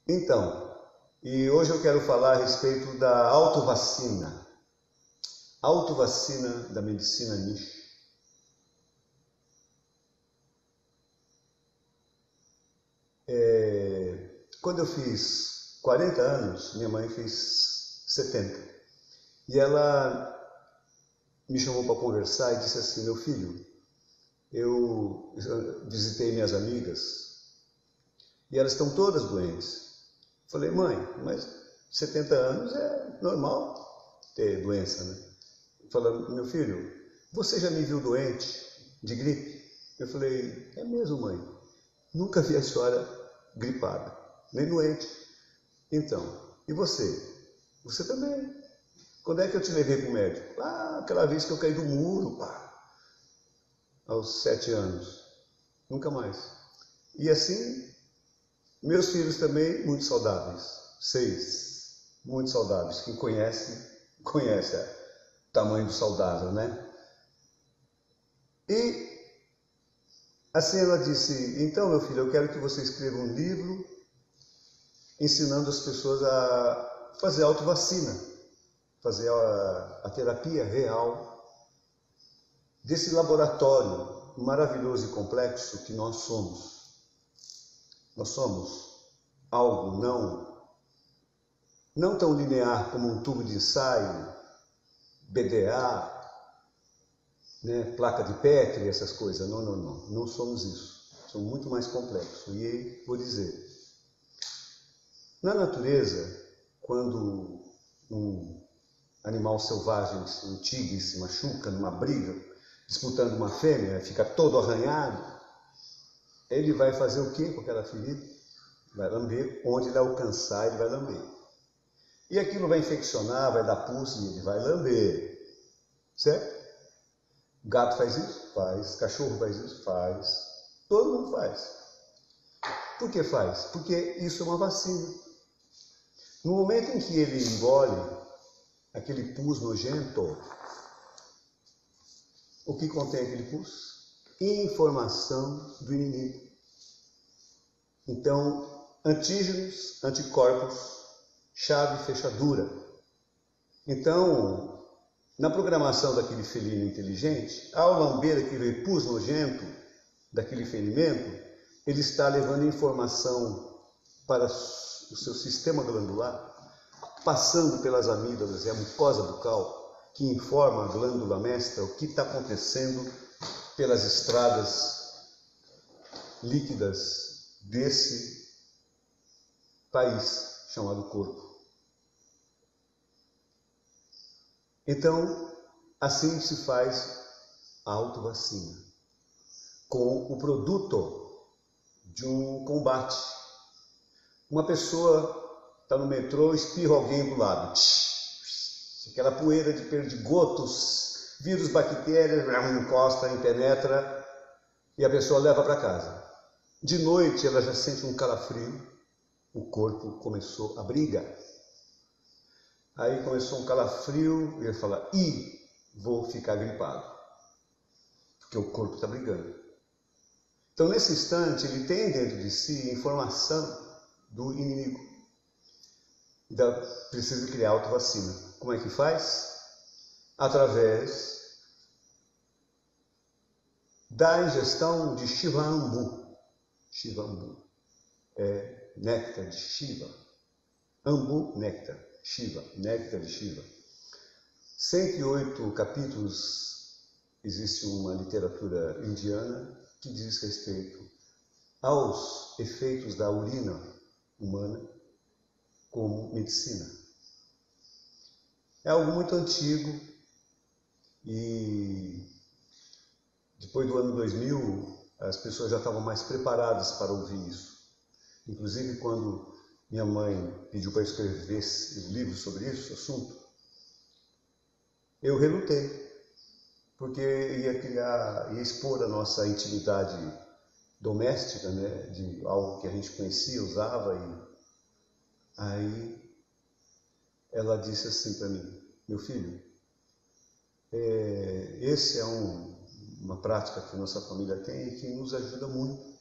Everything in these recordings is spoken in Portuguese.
Então, e hoje eu quero falar a respeito da autovacina. Autovacina da medicina niche. Quando eu fiz 40 anos, minha mãe fez 70. E ela me chamou para conversar e disse assim: meu filho, eu visitei minhas amigas e elas estão todas doentes. Falei: mãe, mas 70 anos é normal ter doença, né? Falando: meu filho, você já me viu doente de gripe? Eu falei: é mesmo, mãe? Nunca vi a senhora gripada, nem doente. Então, e você? Você também. Quando é que eu te levei para o médico? Ah, aquela vez que eu caí do muro, pá, aos 7 anos. Nunca mais. E assim, meus filhos também muito saudáveis. 6, muito saudáveis. Quem conhece o tamanho do saudável, né? E assim ela disse: então, meu filho, eu quero que você escreva um livro ensinando as pessoas a fazer autovacina, fazer a terapia real desse laboratório maravilhoso e complexo que nós somos. Nós somos algo não tão linear como um tubo de ensaio, BDA, né, placa de Petri, essas coisas. Não somos isso. Somos muito mais complexos. E aí, vou dizer, na natureza, quando um animal selvagem, um tigre se machuca numa briga, disputando uma fêmea, fica todo arranhado, ele vai fazer o quê com aquela ferida? Vai lamber, onde ele alcançar, ele vai lamber. E aquilo vai infeccionar, vai dar pulso e ele vai lamber. Certo? Gato faz isso? Faz. Cachorro faz isso? Faz. Todo mundo faz. Por que faz? Porque isso é uma vacina. No momento em que ele engole aquele pus nojento, o que contém aquele pus? Informação do inimigo. Então, antígenos, anticorpos, chave, fechadura. Então, na programação daquele felino inteligente, ao lamber aquele pus nojento daquele ferimento, ele está levando informação para o seu sistema glandular, passando pelas amígdalas e a mucosa bucal, que informa a glândula mestra o que está acontecendo pelas estradas líquidas desse país chamado corpo. Então, assim se faz a autovacina, com o produto de um combate. Uma pessoa está no metrô, espirra alguém do lado. Aquela poeira de perdigotos, vírus, bactérias, encosta, penetra e a pessoa leva para casa. De noite ela já sente um calafrio, o corpo começou a briga. Aí começou um calafrio e ele fala: vou ficar gripado, porque o corpo está brigando. Então, nesse instante, ele tem dentro de si informação do inimigo. Então, precisa criar autovacina. Como é que faz? Através da ingestão de Shivambu. Shivambu é néctar de Shiva. Ambu, néctar. Shiva, néctar de Shiva. 108 capítulos existe uma literatura indiana que diz respeito aos efeitos da urina humana como medicina. É algo muito antigo e depois do ano 2000 as pessoas já estavam mais preparadas para ouvir isso. Inclusive quando minha mãe pediu para escrever livro sobre esse assunto, eu relutei, porque ia expor a nossa intimidade doméstica, né, de algo que a gente conhecia, usava, e aí ela disse assim para mim: meu filho, esse é uma prática que nossa família tem e que nos ajuda muito,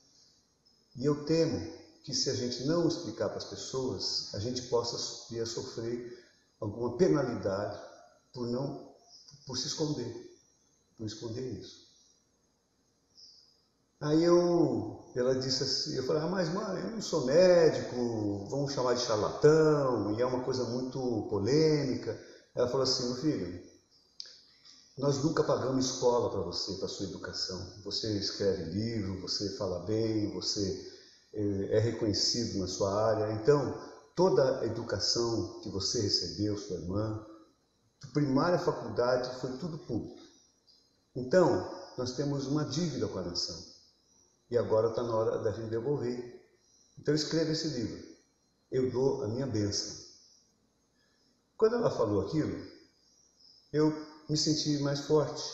e eu temo que se a gente não explicar para as pessoas, a gente possa vir a sofrer alguma penalidade por se esconder, por esconder isso. Aí ela disse assim, eu falei, mas mãe, eu não sou médico, vamos chamar de charlatão, e é uma coisa muito polêmica. Ela falou assim, meu filho, nós nunca pagamos escola para você, para a sua educação. Você escreve livro, você fala bem, você é reconhecido na sua área. Então, toda a educação que você recebeu, sua irmã, de primária à faculdade, foi tudo público. Então, nós temos uma dívida com a nação. E agora está na hora da gente devolver. Então, escreva esse livro. Eu dou a minha bênção. Quando ela falou aquilo, eu me senti mais forte.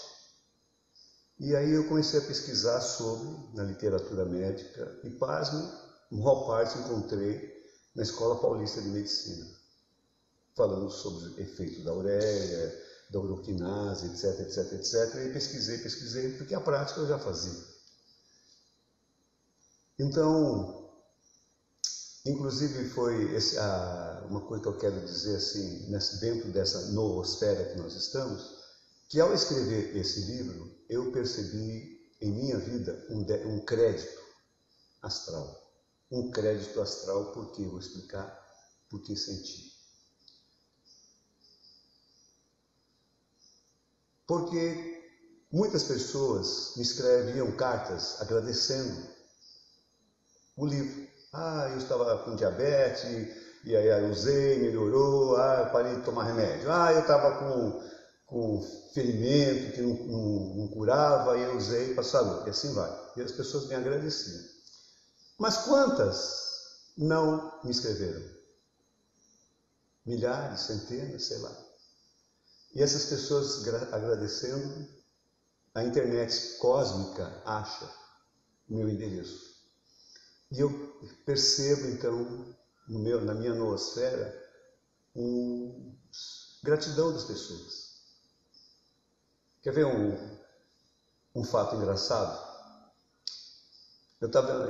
E aí eu comecei a pesquisar na literatura médica, e pasme, uma maior parte encontrei na Escola Paulista de Medicina, falando sobre o efeito da ureia, da uroquinase, etc, etc, etc. E pesquisei, porque a prática eu já fazia. Então, inclusive foi uma coisa que eu quero dizer assim, dentro dessa noosfera que nós estamos, que ao escrever esse livro, eu percebi em minha vida um crédito astral. Um crédito astral, por quê? Vou explicar por que senti. Porque muitas pessoas me escreviam cartas agradecendo o livro. Eu estava com diabetes, e aí eu usei, melhorou, eu parei de tomar remédio. Eu estava com ferimento que não curava, e eu usei para saúde, e assim vai. E as pessoas me agradeciam. Mas quantas não me escreveram? Milhares, centenas, sei lá. E essas pessoas agradecendo, a internet cósmica acha o meu endereço. E eu percebo, então, na minha noosfera, gratidão das pessoas. Quer ver um fato engraçado? Eu estava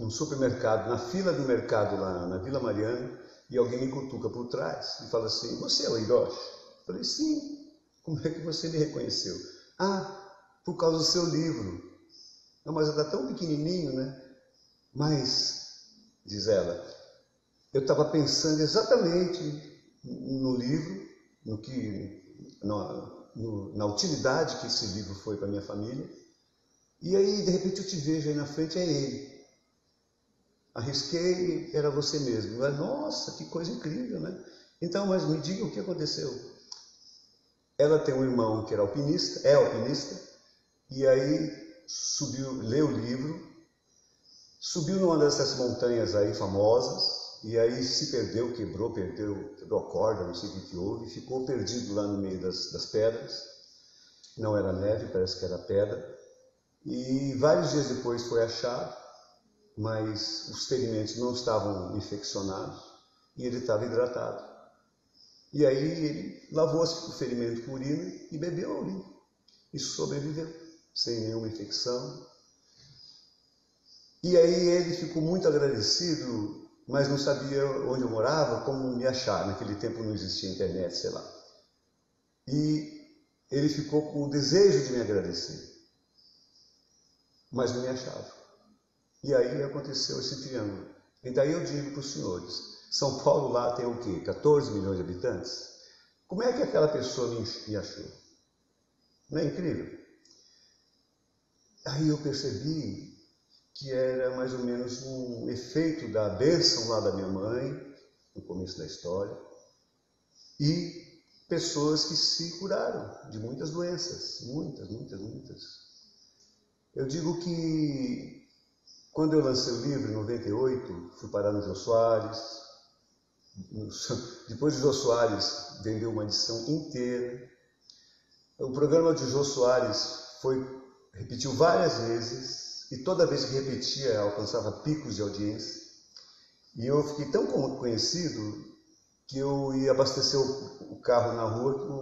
num supermercado, na fila do mercado lá na Vila Mariana, e alguém me cutuca por trás e fala assim, você é o Hiroshi? Eu falei, sim. Como é que você me reconheceu? Por causa do seu livro. Não, mas está tão pequenininho, né? Mas, diz ela, eu estava pensando exatamente no livro, na utilidade que esse livro foi para a minha família, e aí, de repente, eu te vejo aí na frente, é ele. Arrisquei, era você mesmo. Nossa, que coisa incrível, né? Então, mas me diga o que aconteceu. Ela tem um irmão que é alpinista, e aí leu o livro, subiu numa dessas montanhas aí famosas, e aí se perdeu, quebrou a corda, não sei o que houve, e ficou perdido lá no meio das pedras. Não era neve, parece que era pedra. E vários dias depois foi achado, mas os ferimentos não estavam infeccionados, e ele estava hidratado. E aí ele lavou o ferimento com urina e bebeu a urina. E sobreviveu, sem nenhuma infecção. E aí ele ficou muito agradecido, mas não sabia onde eu morava, como me achar. Naquele tempo não existia internet, sei lá. E ele ficou com o desejo de me agradecer, mas não me achava. E aí aconteceu esse triângulo. E daí eu digo para os senhores, São Paulo lá tem o quê? 14 milhões de habitantes? Como é que aquela pessoa me achou? Não é incrível? Aí eu percebi que era mais ou menos um efeito da bênção lá da minha mãe, no começo da história, e pessoas que se curaram de muitas doenças, muitas. Eu digo que quando eu lancei o livro, em 98, fui parar no Jô Soares. Depois de Jô Soares, vendeu uma edição inteira. O programa de Jô Soares repetiu várias vezes, e toda vez que repetia, alcançava picos de audiência. E eu fiquei tão conhecido que eu ia abastecer o carro na rua, que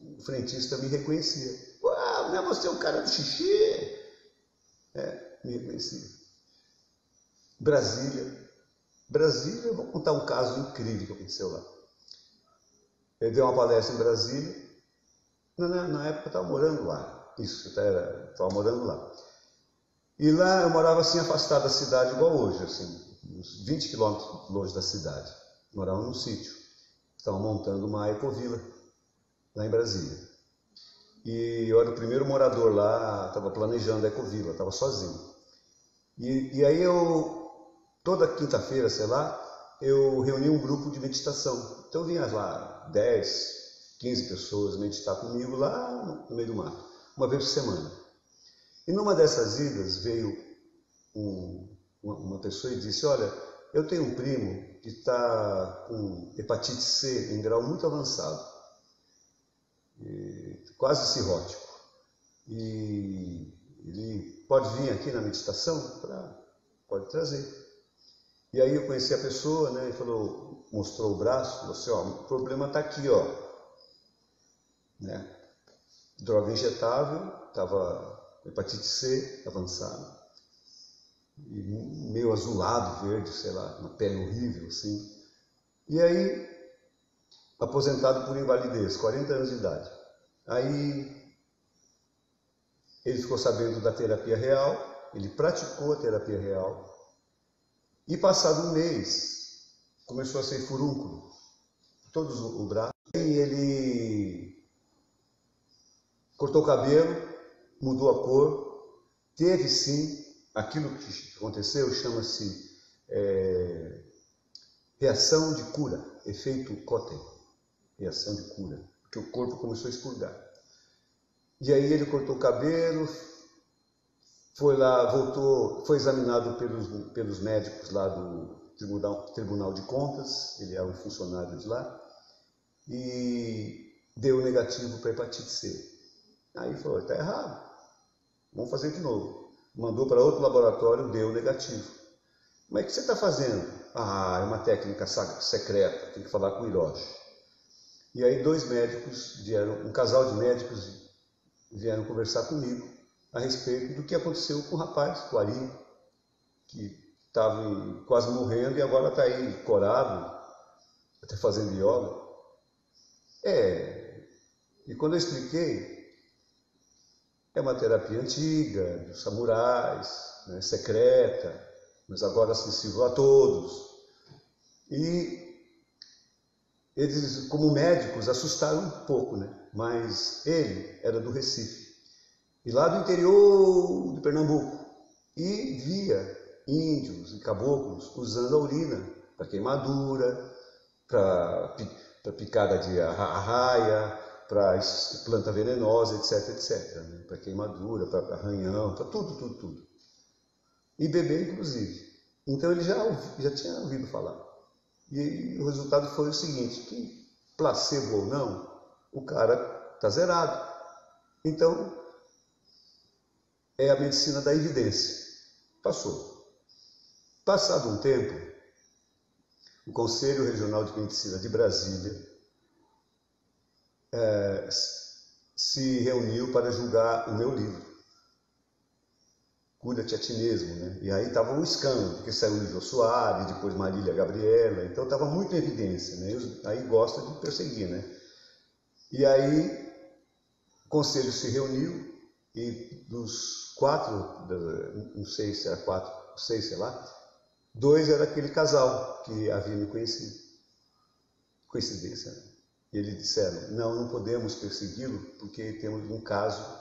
o frentista me reconhecia. Uau, não é você o cara do xixi? Me reconhecia. Brasília, Brasília, eu vou contar um caso incrível que aconteceu lá. Ele deu uma palestra em Brasília, na época eu estava morando lá, estava morando lá. E lá eu morava assim afastado da cidade, igual hoje, assim, uns 20 quilômetros longe da cidade. Morava num sítio. Estavam montando uma ecovila lá em Brasília. E eu era o primeiro morador lá, estava planejando a ecovila, estava sozinho. E aí toda quinta-feira, sei lá, eu reuni um grupo de meditação. Então vinha lá 10, 15 pessoas meditar comigo lá no meio do mato, uma vez por semana. E numa dessas idas veio uma pessoa e disse, olha, eu tenho um primo que está com hepatite C em grau muito avançado, quase cirrótico. E ele pode vir aqui na meditação? Pode trazer. E aí eu conheci a pessoa, né, e falou, mostrou o braço, falou assim, ó, o problema está aqui, ó. Né? Droga injetável, estava hepatite C avançada, e meio azulado, verde, sei lá, uma pele horrível, assim. E aí, aposentado por invalidez, 40 anos de idade. Aí, ele ficou sabendo da terapia real, ele praticou a terapia real, e passado um mês, começou a sair furúnculo, todos o braço, e ele cortou o cabelo, mudou a cor, teve sim, aquilo que aconteceu chama-se reação de cura, efeito Koten, reação de cura, porque o corpo começou a expurgar. E aí ele cortou o cabelo, foi lá, voltou, foi examinado pelos médicos lá do Tribunal de Contas, ele é um funcionário de lá, e deu negativo para hepatite C. Aí falou, está errado, vamos fazer de novo. Mandou para outro laboratório, deu negativo. Mas o que você está fazendo? Ah, é uma técnica secreta, tem que falar com o Hiroshi. E aí um casal de médicos vieram conversar comigo a respeito do que aconteceu com o rapaz, com o Ari, que estava quase morrendo e agora está aí corado, até fazendo yoga. E quando eu expliquei, é uma terapia antiga, dos samurais, né, secreta, mas agora acessível a todos. E eles, como médicos, assustaram um pouco, né? Mas ele era do Recife, e lá do interior de Pernambuco, e via índios e caboclos usando a urina para queimadura, para picada de arraia, para planta venenosa, etc, né? Para queimadura, para arranhão, para tudo. E beber, inclusive. Então ele já tinha ouvido falar. E o resultado foi o seguinte, que placebo ou não, o cara está zerado. Então, é a medicina da evidência. Passou. Passado um tempo, o Conselho Regional de Medicina de Brasília se reuniu para julgar o meu livro, Cura-te a ti mesmo, né? E aí estava um escândalo, porque saiu o Jô Soares, depois Marília Gabriela, então estava muito em evidência, né? Aí gosta de perseguir, né? E aí o conselho se reuniu e dos 4, não sei se era 4, 6, sei lá, 2 era aquele casal que havia me conhecido. Coincidência, né? E eles disseram, não podemos persegui-lo porque temos um caso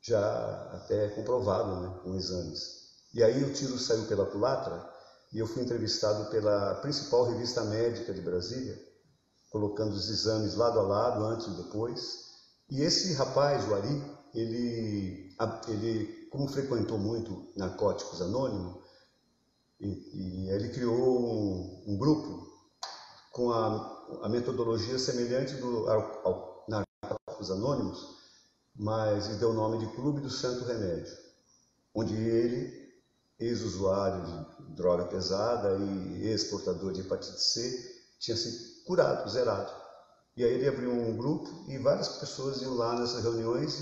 já até comprovado, né, com exames. E aí o tiro saiu pela culatra e eu fui entrevistado pela principal revista médica de Brasília, colocando os exames lado a lado, antes e depois. E esse rapaz, o Ari, ele como frequentou muito Narcóticos Anônimos, e ele criou um grupo com a metodologia semelhante ao Narcóticos Anônimos, mas lhe deu o nome de Clube do Santo Remédio, onde ele, ex-usuário de droga pesada e ex-portador de hepatite C, tinha se curado, zerado. E aí ele abriu um grupo e várias pessoas iam lá nessas reuniões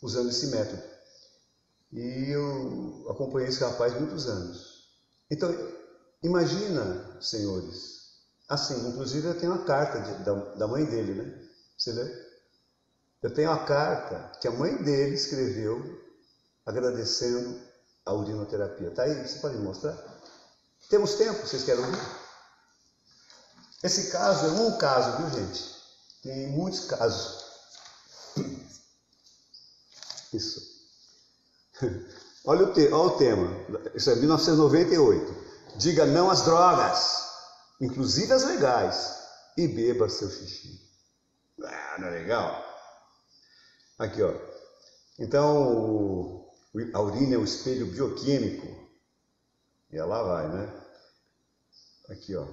usando esse método. E eu acompanhei esse rapaz muitos anos. Então, Imagina, senhores, assim, inclusive eu tenho uma carta da mãe dele, né? Você lê? Eu tenho a carta que a mãe dele escreveu agradecendo a urinoterapia. Está aí? Você pode me mostrar? Temos tempo? Vocês querem ouvir? Esse caso é um caso, viu, gente? Tem muitos casos. Isso. Olha o tema. Isso é 1998. Diga não às drogas, inclusive as legais, e beba seu xixi. Ah, não é legal? Aqui, ó. Então, a urina é um espelho bioquímico. E ela vai, né? Aqui, ó.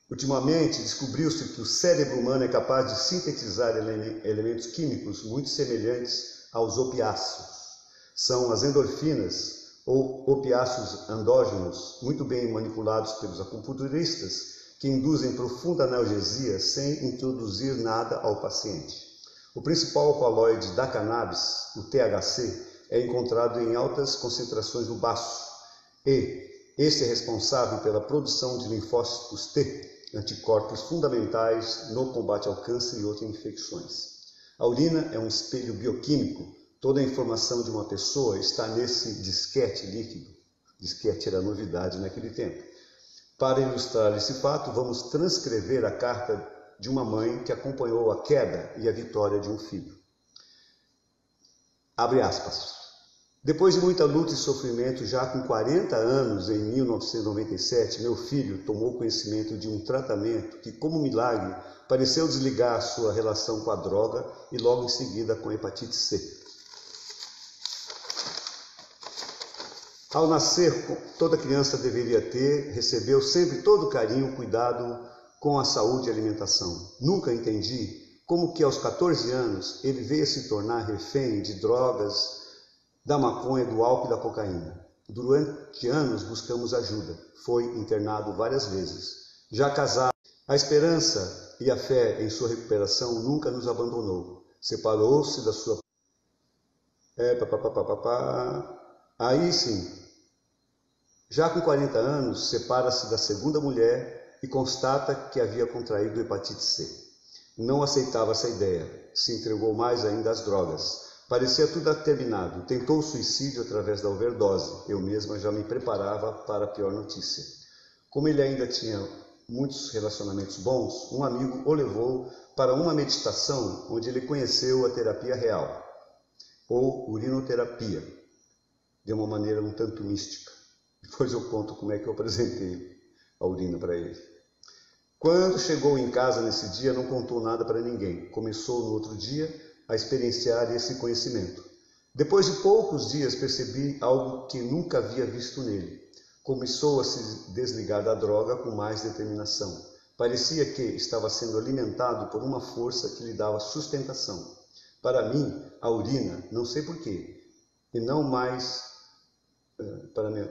Ultimamente, descobriu-se que o cérebro humano é capaz de sintetizar elementos químicos muito semelhantes aos opiáceos. São as endorfinas ou opiáceos endógenos, muito bem manipulados pelos acupunturistas, que induzem profunda analgesia sem introduzir nada ao paciente. O principal alcaloide da cannabis, o THC, é encontrado em altas concentrações no baço e este é responsável pela produção de linfócitos T, anticorpos fundamentais no combate ao câncer e outras infecções. A urina é um espelho bioquímico. Toda a informação de uma pessoa está nesse disquete líquido. Disquete era novidade naquele tempo. Para ilustrar esse fato, vamos transcrever a carta de uma mãe que acompanhou a queda e a vitória de um filho. Abre aspas. Depois de muita luta e sofrimento, já com 40 anos, em 1997, meu filho tomou conhecimento de um tratamento que, como milagre, pareceu desligar sua relação com a droga e logo em seguida com a hepatite C. Ao nascer, toda criança deveria recebeu sempre todo o carinho, cuidado com a saúde e alimentação. Nunca entendi como que aos 14 anos ele veio se tornar refém de drogas, da maconha, do álcool e da cocaína. Durante anos buscamos ajuda. Foi internado várias vezes. Já casado, a esperança e a fé em sua recuperação nunca nos abandonou. Separou-se da sua... Aí sim, já com 40 anos, separa-se da segunda mulher e constata que havia contraído hepatite C. Não aceitava essa ideia. Se entregou mais ainda às drogas. Parecia tudo terminado. Tentou o suicídio através da overdose. Eu mesma já me preparava para a pior notícia. Como ele ainda tinha muitos relacionamentos bons, um amigo o levou para uma meditação onde ele conheceu a terapia real, ou urinoterapia, de uma maneira um tanto mística. Depois eu conto como é que eu apresentei a urina para ele. Quando chegou em casa nesse dia, não contou nada para ninguém. Começou no outro dia a experienciar esse conhecimento. Depois de poucos dias percebi algo que nunca havia visto nele. Começou a se desligar da droga com mais determinação. Parecia que estava sendo alimentado por uma força que lhe dava sustentação. Para mim, a urina, não sei porquê, e não mais... para mim,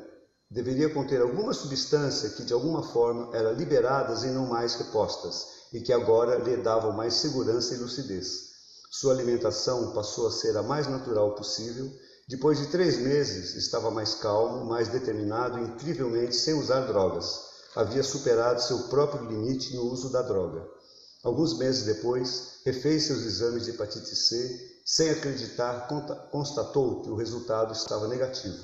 deveria conter alguma substância que de alguma forma eram liberadas e não mais repostas, e que agora lhe davam mais segurança e lucidez. Sua alimentação passou a ser a mais natural possível. Depois de 3 meses, estava mais calmo, mais determinado e incrivelmente sem usar drogas. Havia superado seu próprio limite no uso da droga. Alguns meses depois, refez seus exames de hepatite C. Sem acreditar, constatou que o resultado estava negativo.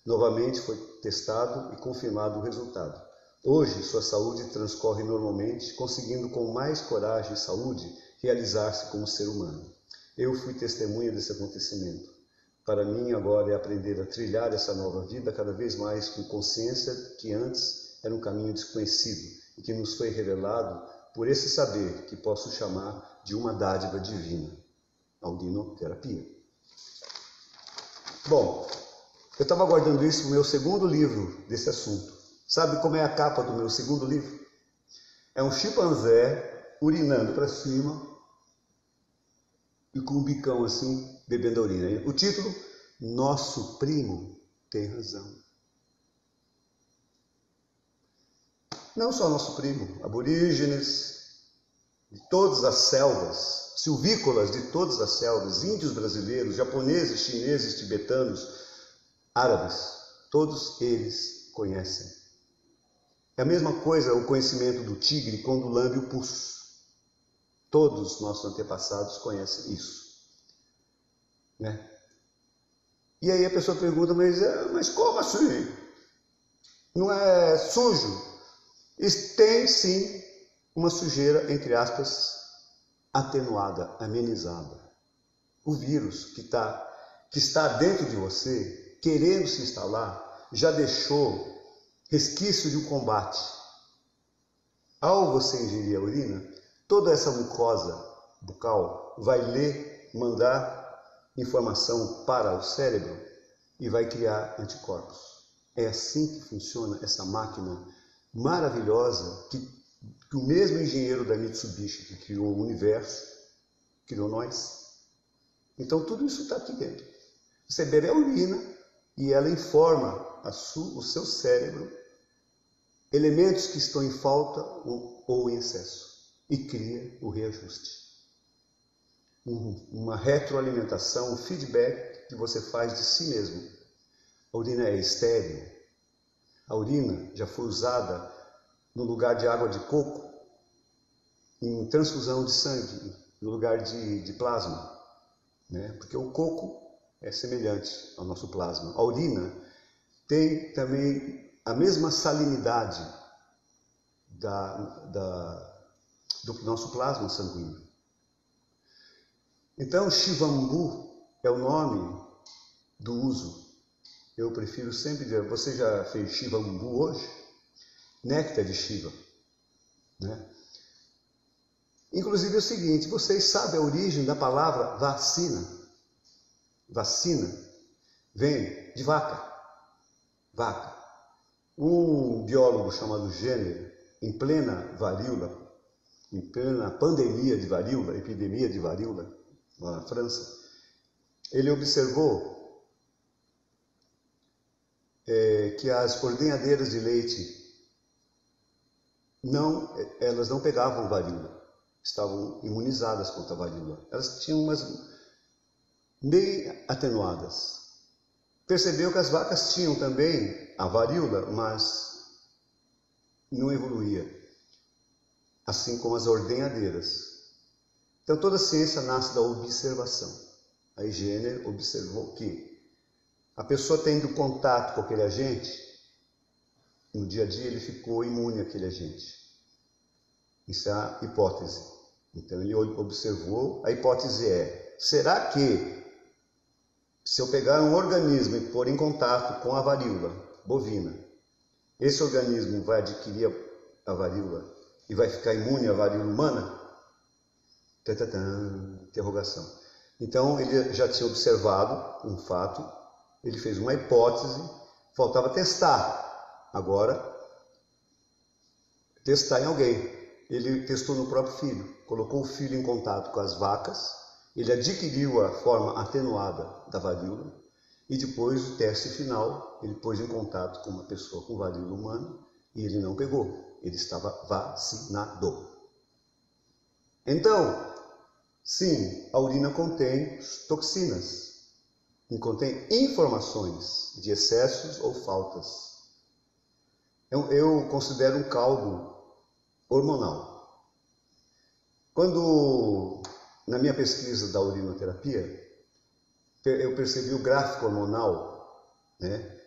Novamente foi testado e confirmado o resultado. Hoje, sua saúde transcorre normalmente, conseguindo com mais coragem e saúde realizar-se como ser humano. Eu fui testemunha desse acontecimento. Para mim, agora é aprender a trilhar essa nova vida cada vez mais com consciência que antes era um caminho desconhecido e que nos foi revelado por esse saber que posso chamar de uma dádiva divina, a urinoterapia. Bom, eu estava guardando isso no meu segundo livro desse assunto. Sabe como é a capa do meu segundo livro? É um chimpanzé urinando para cima e com um bicão assim, bebendo a urina. O título, Nosso Primo Tem Razão. Não só nosso primo, aborígenes de todas as selvas, silvícolas de todas as selvas, índios brasileiros, japoneses, chineses, tibetanos, árabes, todos eles conhecem É a mesma coisa o conhecimento do tigre quando lambe o pus. Todos os nossos antepassados conhecem isso, né? E aí a pessoa pergunta, mas como assim? Não é sujo? Tem sim uma sujeira, entre aspas, atenuada, amenizada. O vírus que está dentro de você, querendo se instalar, já deixou resquício de um combate. Ao você ingerir a urina, toda essa mucosa bucal vai mandar informação para o cérebro e vai criar anticorpos. É assim que funciona essa máquina maravilhosa que o mesmo engenheiro da Mitsubishi que criou o universo, criou nós. Então tudo isso está aqui dentro. Você bebe a urina e ela informa o seu cérebro elementos que estão em falta ou em excesso e cria o reajuste. Uma retroalimentação, um feedback que você faz de si mesmo. A urina é estéril. A urina já foi usada no lugar de água de coco, em transfusão de sangue, no lugar de plasma, né? Porque o coco é semelhante ao nosso plasma. A urina tem também a mesma salinidade do nosso plasma sanguíneo. Então, Shivambu é o nome do uso. Eu prefiro sempre dizer, você já fez Shivambu hoje? Néctar de Shiva, né? Inclusive é o seguinte, vocês sabem a origem da palavra vacina? Vacina vem de vaca. Vaca. Um biólogo chamado Jenner, em plena varíola, em plena pandemia de varíola, epidemia de varíola, lá na França, ele observou que as ordenhadeiras de leite elas não pegavam varíola, estavam imunizadas contra a varíola. Elas tinham umas bem atenuadas. Percebeu que as vacas tinham também a varíola, mas não evoluía, assim como as ordenhadeiras. Então toda a ciência nasce da observação. Aí Jenner observou que a pessoa tendo contato com aquele agente, no dia a dia ele ficou imune àquele agente. Isso é a hipótese. Então ele observou, a hipótese é, será que se eu pegar um organismo e pôr em contato com a varíola bovina, esse organismo vai adquirir a varíola e vai ficar imune à varíola humana? Interrogação. Então ele já tinha observado um fato, ele fez uma hipótese, faltava testar. Agora, testar em alguém. Ele testou no próprio filho, colocou o filho em contato com as vacas, ele adquiriu a forma atenuada da varíola e depois o teste final, ele pôs em contato com uma pessoa com varíola humana e ele não pegou, ele estava vacinado. Então, sim, a urina contém toxinas, contém informações de excessos ou faltas. Eu considero um caldo hormonal. Quando, na minha pesquisa da urinoterapia, eu percebi o gráfico hormonal, né?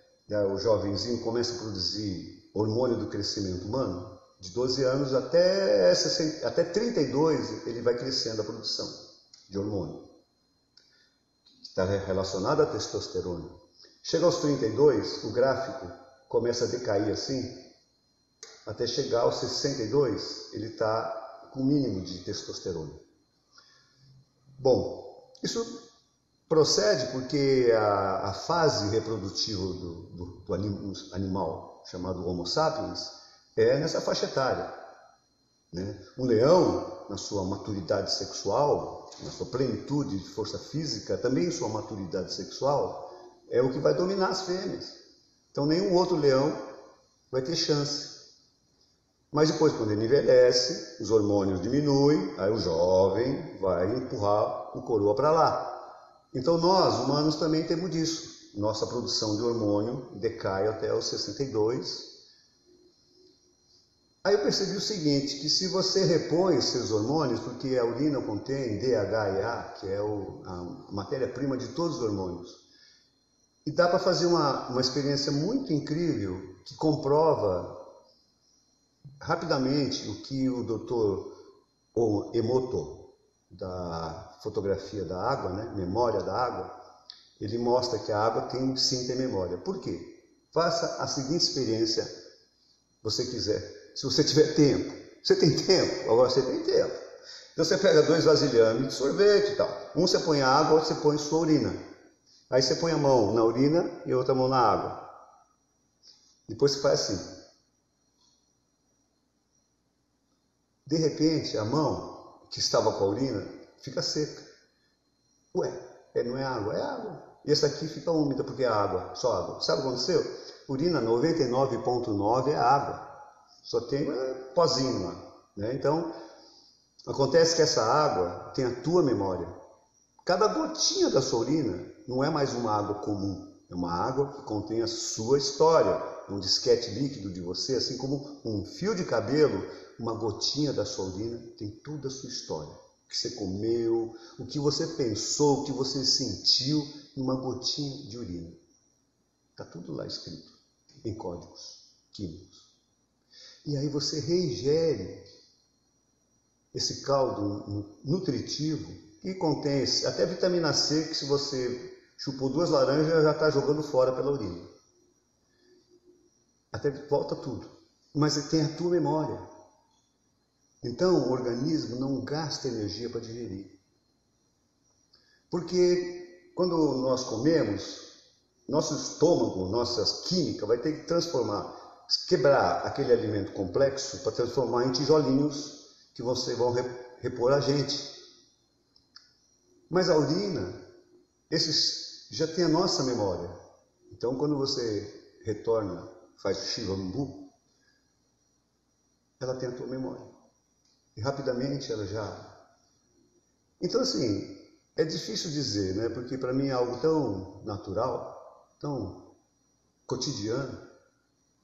O jovenzinho começa a produzir hormônio do crescimento humano, de 12 anos até 32 ele vai crescendo a produção de hormônio, que está relacionado à testosterona. Chega aos 32, o gráfico começa a decair assim, até chegar aos 62, ele está com o mínimo de testosterona. Bom, isso procede porque a fase reprodutiva do animal, chamado Homo sapiens, é nessa faixa etária, né? Um leão, na sua maturidade sexual, na sua plenitude de força física, também em sua maturidade sexual, é o que vai dominar as fêmeas. Então nenhum outro leão vai ter chance. Mas depois, quando ele envelhece, os hormônios diminuem, aí o jovem vai empurrar o coroa para lá. Então nós, humanos, também temos disso. Nossa produção de hormônio decai até os 62. Aí eu percebi o seguinte, que se você repõe seus hormônios, porque a urina contém DHEA, que é a matéria-prima de todos os hormônios, e dá para fazer uma experiência muito incrível que comprova rapidamente o que o doutor Emoto, da fotografia da água, né, memória da água, ele mostra que a água sim tem memória. Por quê? Faça a seguinte experiência, se você quiser. Se você tiver tempo. Você tem tempo? Agora você tem tempo. Então você pega 2 vasilhames de sorvete e tal. Um você põe a água, outro você põe sua urina. Aí você põe a mão na urina e a outra mão na água. Depois você faz assim. De repente, a mão que estava com a urina fica seca. Ué, não é água, é água. E essa aqui fica úmida porque é água, só água. Sabe o que aconteceu? Urina 99,9 é água. Só tem pozinho lá, né? Então, acontece que essa água tem a tua memória. Cada gotinha da sua urina não é mais uma água comum. É uma água que contém a sua história. Um disquete líquido de você, assim como um fio de cabelo, uma gotinha da sua urina tem toda a sua história. O que você comeu, o que você pensou, o que você sentiu em uma gotinha de urina. Está tudo lá escrito, em códigos químicos. E aí você reingere esse caldo nutritivo que contém até vitamina C, que se você chupou 2 laranjas já está jogando fora pela urina. Até volta tudo. Mas tem a tua memória. Então o organismo não gasta energia para digerir. Porque quando nós comemos, nosso estômago, nossa química vai ter que transformar, quebrar aquele alimento complexo para transformar em tijolinhos que vão repor a gente. Mas a urina, esses já tem a nossa memória. Então quando você retorna, faz o Shivambu, ela tem a tua memória. E rapidamente ela já... Então assim, é difícil dizer, né? Porque para mim é algo tão natural, tão cotidiano.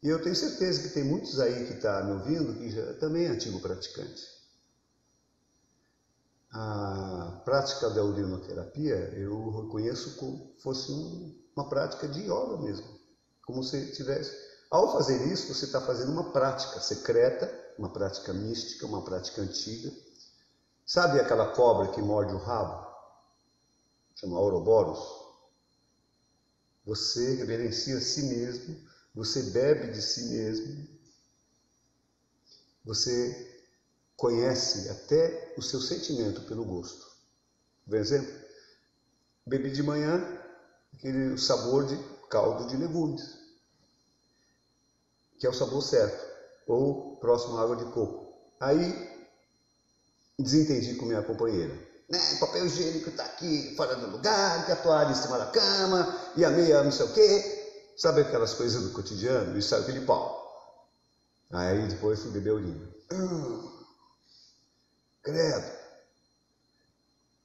E eu tenho certeza que tem muitos aí que estão me ouvindo que já também é antigo praticante. A prática da urinoterapia eu reconheço como fosse uma prática de yoga mesmo. Como se tivesse... Ao fazer isso, você está fazendo uma prática secreta, uma prática mística, uma prática antiga. Sabe aquela cobra que morde o rabo? Chama Ouroboros. Você reverencia a si mesmo. Você bebe de si mesmo, você conhece até o seu sentimento pelo gosto. Por exemplo, bebi de manhã aquele sabor de caldo de legumes, que é o sabor certo, ou próximo à água de coco. Aí, desentendi com minha companheira. Né, papel higiênico está aqui fora do lugar, que a toalha em cima da cama, e a meia não sei o quê. Sabe aquelas coisas do cotidiano? E sabe aquele pau. Aí depois fui beber urina. Credo.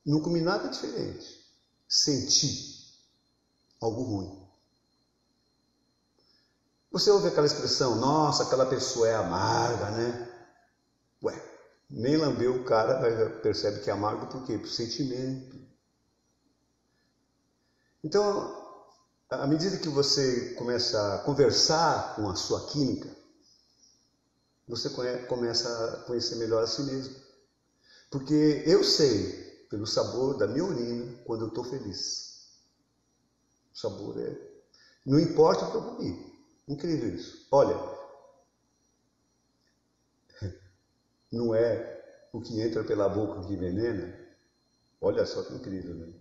Não comi nada diferente. Senti algo ruim. Você ouve aquela expressão, nossa, aquela pessoa é amarga, né? Ué, nem lambeu o cara, mas percebe que é amargo por quê? Por sentimento. Então, à medida que você começa a conversar com a sua química, você começa a conhecer melhor a si mesmo. Porque eu sei, pelo sabor da minha urina, quando eu estou feliz. O sabor é... Não importa o que eu comi. Incrível isso. Olha, não é o que entra pela boca que envenena. Olha só que incrível, né?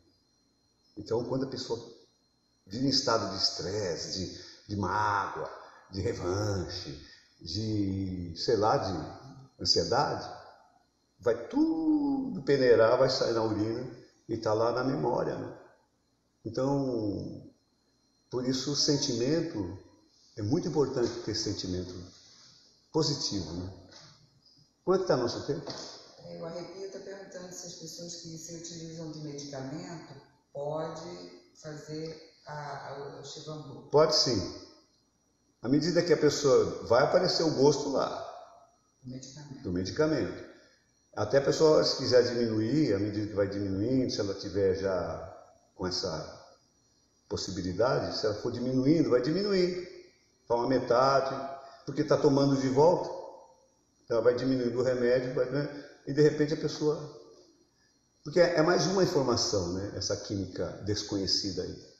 Então, quando a pessoa vive em estado de estresse, de mágoa, de revanche, de, sei lá, de ansiedade, vai tudo peneirar, vai sair na urina e está lá na memória, né? Então, por isso o sentimento, é muito importante ter sentimento positivo, né? Como é que está nosso tempo? O Arrepio está perguntando se as pessoas que se utilizam de medicamento podem fazer o Shivambu. Pode sim. À medida que a pessoa vai aparecer o gosto lá. medicamento. do medicamento. Até a pessoa, se quiser diminuir, à medida que vai diminuindo, se ela tiver já com essa possibilidade, se ela for diminuindo, vai diminuir. Toma metade, porque está tomando de volta. Ela vai diminuindo o remédio, e de repente a pessoa... Porque é mais uma informação, né? Essa química desconhecida aí.